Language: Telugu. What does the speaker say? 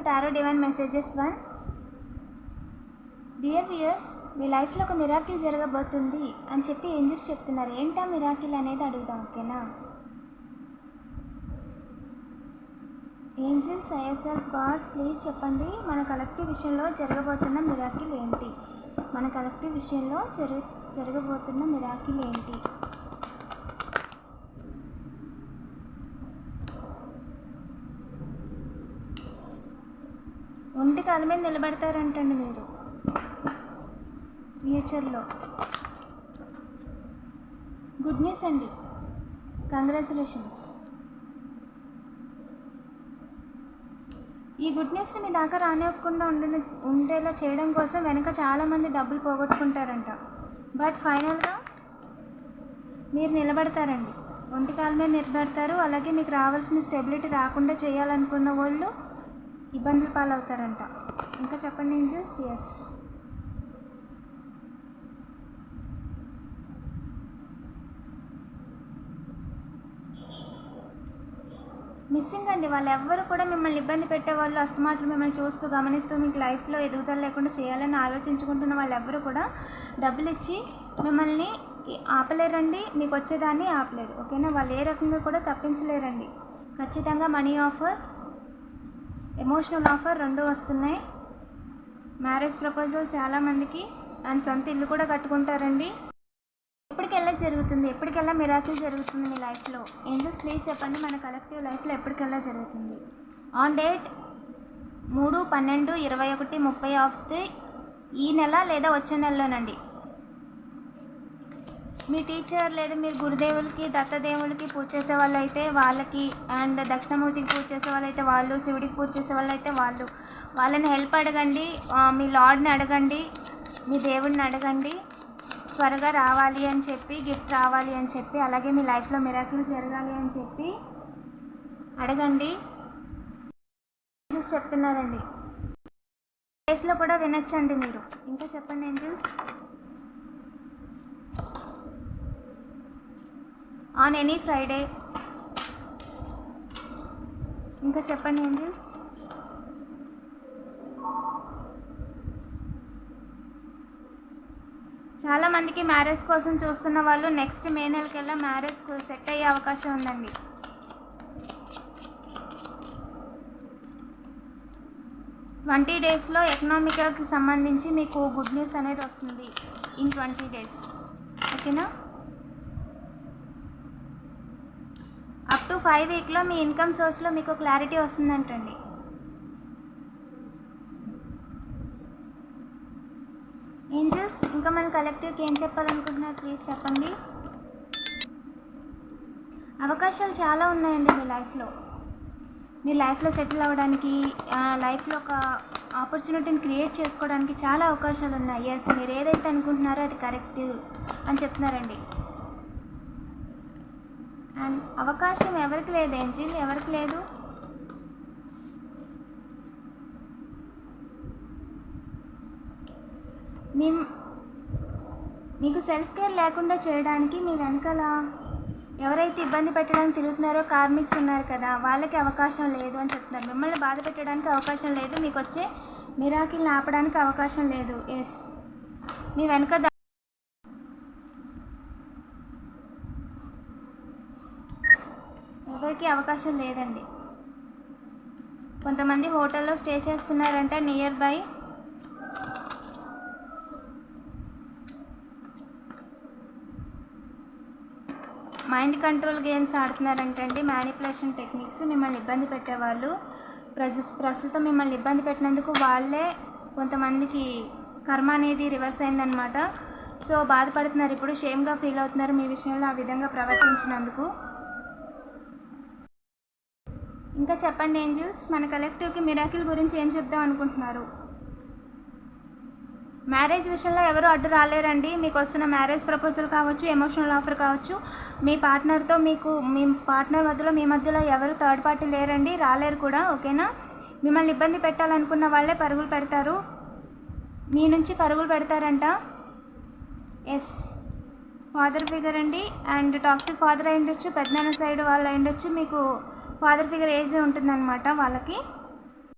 To tarot divine messages 1. Dear viewers, మీ లైఫ్లో ఒక మిరాకిల్ జరగబోతుంది అని చెప్పి ఏంజెల్స్ చెప్తున్నారు. ఏంటా మిరాకిల్ అనేది అడుగుదాం, ఓకేనా? ఏంజెల్స్, ఐఎస్ఎల్, గాడ్స్, ప్లీజ్ చెప్పండి, మన కలెక్టివ్ విషయంలో జరగబోతున్న మిరాకిల్ ఏంటి? మన కలెక్టివ్ విషయంలో జరగబోతున్న మిరాకిల్ ఏంటి? ఒంటి కాళ్ళ మీద నిలబడతారంటండి మీరు ఫ్యూచర్లో. గుడ్ న్యూస్ అండి, కంగ్రాచులేషన్స్. ఈ గుడ్ న్యూస్ని మీ దాకా రానివ్వకుండా ఉండేలా చేయడం కోసం వెనక చాలామంది డబ్బులు పోగొట్టుకుంటారంట. బట్ ఫైనల్గా మీరు నిలబడతారండి, ఒంటి కాళ్ళ మీద నిలబడతారు. అలాగే మీకు రావాల్సిన స్టెబిలిటీ రాకుండా చేయాలనుకున్న వాళ్ళు ఇబ్బందులు పాలవుతారంట. ఇంకా చెప్పండి ఏంజెల్స్. ఎస్, మిస్సింగ్ అండి. వాళ్ళు ఎవ్వరు కూడా మిమ్మల్ని ఇబ్బంది పెట్టేవాళ్ళు, అస్తమాట్లు మిమ్మల్ని చూస్తూ గమనిస్తూ మీకు లైఫ్లో ఎదుగుదల లేకుండా చేయాలని ఆలోచించుకుంటున్న వాళ్ళు ఎవ్వరు కూడా డబ్బులు ఇచ్చి మిమ్మల్ని ఆపలేరండి, మీకు వచ్చేదాన్ని ఆపలేరు, ఓకేనా? వాళ్ళు ఏ రకంగా కూడా తప్పించలేరండి. ఖచ్చితంగా మనీ ఆఫర్, ఎమోషనల్ ఆఫర్ రెండు వస్తున్నాయి. మ్యారేజ్ ప్రపోజల్ చాలామందికి, అండ్ సొంత ఇల్లు కూడా కట్టుకుంటారండి. ఎప్పటికెల్లా జరుగుతుంది, ఎప్పటికెల్లా మిరాకిల్ జరుగుతుంది మీ లైఫ్లో? ఏంజెల్స్ ప్లీజ్ చెప్పండి, మన కలెక్టివ్ లైఫ్లో ఎప్పటికెల్లా జరుగుతుంది? ఆన్ డేట్ 3/12/21 ఆఫ్ ఈ నెల లేదా వచ్చే నెలలోనండి. మీ టీచర్ లేదా మీరు గురుదేవులకి, దత్తదేవులకి పూజ చేసే వాళ్ళు అయితే వాళ్ళకి, అండ్ దక్షిణమూర్తికి పూజ చేసే వాళ్ళు అయితే వాళ్ళు, శివుడికి పూజ చేసే వాళ్ళు అయితే వాళ్ళని హెల్ప్ అడగండి, మీ లార్డ్ని అడగండి, మీ దేవుడిని అడగండి త్వరగా రావాలి అని చెప్పి, గిఫ్ట్ రావాలి అని చెప్పి, అలాగే మీ లైఫ్లో మిరాకిల్ జరగాలి అని చెప్పి అడగండి. చెప్తున్నారండి, ప్లేస్లో కూడా వినొచ్చండి మీరు. ఇంకా చెప్పండి ఏంజెల్స్. On any Friday. ఇంకా చెప్పండి ఏంజెల్స్. చాలామందికి మ్యారేజ్ కోసం చూస్తున్న వాళ్ళు నెక్స్ట్ మే నెలకల్లా మ్యారేజ్ సెట్ అయ్యే అవకాశం ఉందండి. ట్వంటీ డేస్లో ఎకనామికల్కి సంబంధించి మీకు గుడ్ న్యూస్ అనేది వస్తుంది. ఇన్ 20 days, ఓకేనా? అప్ టు 5 weeks మీ ఇన్కమ్ సోర్స్లో మీకు క్లారిటీ వస్తుందంటండి. ఏంజెల్స్, ఇంకా మన కలెక్టివ్కి ఏం చెప్పాలనుకుంటున్నారు ప్లీజ్ చెప్పండి. అవకాశాలు చాలా ఉన్నాయండి మీ లైఫ్లో. మీ లైఫ్లో సెటిల్ అవ్వడానికి, లైఫ్లో ఒక ఆపర్చునిటీని క్రియేట్ చేసుకోవడానికి చాలా అవకాశాలు ఉన్నాయి. ఎస్, మీరు ఏదైతే అనుకుంటున్నారో అది కరెక్ట్ అని చెప్తున్నారండి. అండ్ అవకాశం ఎవరికి లేదు ఏంజిల్, ఎవరికి లేదు? మీకు సెల్ఫ్ కేర్ లేకుండా చేయడానికి మీ వెనకాల ఎవరైతే ఇబ్బంది పెట్టడానికి తిరుగుతున్నారో కార్మిక్స్ ఉన్నారు కదా, వాళ్ళకి అవకాశం లేదు అని చెప్తున్నారు. మిమ్మల్ని బాధ పెట్టడానికి అవకాశం లేదు, మీకు వచ్చే మిరాకిల్ని ఆపడానికి అవకాశం లేదు. ఎస్, మీ వెనక ఎవరికి అవకాశం లేదండి. కొంతమంది హోటల్లో స్టే చేస్తున్నారంటే nearby. Mind control games ఆడుతున్నారంటే అండి, మ్యానిపులేషన్ టెక్నిక్స్. మిమ్మల్ని ఇబ్బంది పెట్టేవాళ్ళు ప్రస్తుతం మిమ్మల్ని ఇబ్బంది పెట్టినందుకు వాళ్ళే కొంతమందికి కర్మ అనేది రివర్స్ అయిందనమాట. సో బాధపడుతున్నారు, ఇప్పుడు షేమ్గా ఫీల్ అవుతున్నారు మీ విషయంలో ఆ విధంగా ప్రవర్తించినందుకు. ఇంకా చెప్పండి ఏంజెల్స్, మన కలెక్టివ్కి మిరాకిల్ గురించి ఏం చెప్దాం అనుకుంటున్నారు? మ్యారేజ్ విషయంలో ఎవరు అడ్డు రాలేరండి. మీకు వస్తున్న మ్యారేజ్ ప్రపోజల్ కావచ్చు, ఎమోషనల్ ఆఫర్ కావచ్చు, మీ పార్ట్నర్తో మీ పార్ట్నర్ మధ్యలో మీ మధ్యలో ఎవరు థర్డ్ పార్టీ లేరండి, రాలేరు కూడా, ఓకేనా? మిమ్మల్ని ఇబ్బంది పెట్టాలనుకున్న వాళ్ళే పరుగులు పెడతారు, మీ నుంచి పరుగులు పెడతారంట. ఎస్, ఫాదర్ ఫిగర్ అండి, అండ్ టాక్సిక్ ఫాదర్ అయి ఉండొచ్చు, పెద్దనాన్న సైడ్ వాళ్ళు అయి ఉండొచ్చు. మీకు ఫాదర్ ఫిగర్ ఏజ్ ఉంటుందన్నమాట వాళ్ళకి.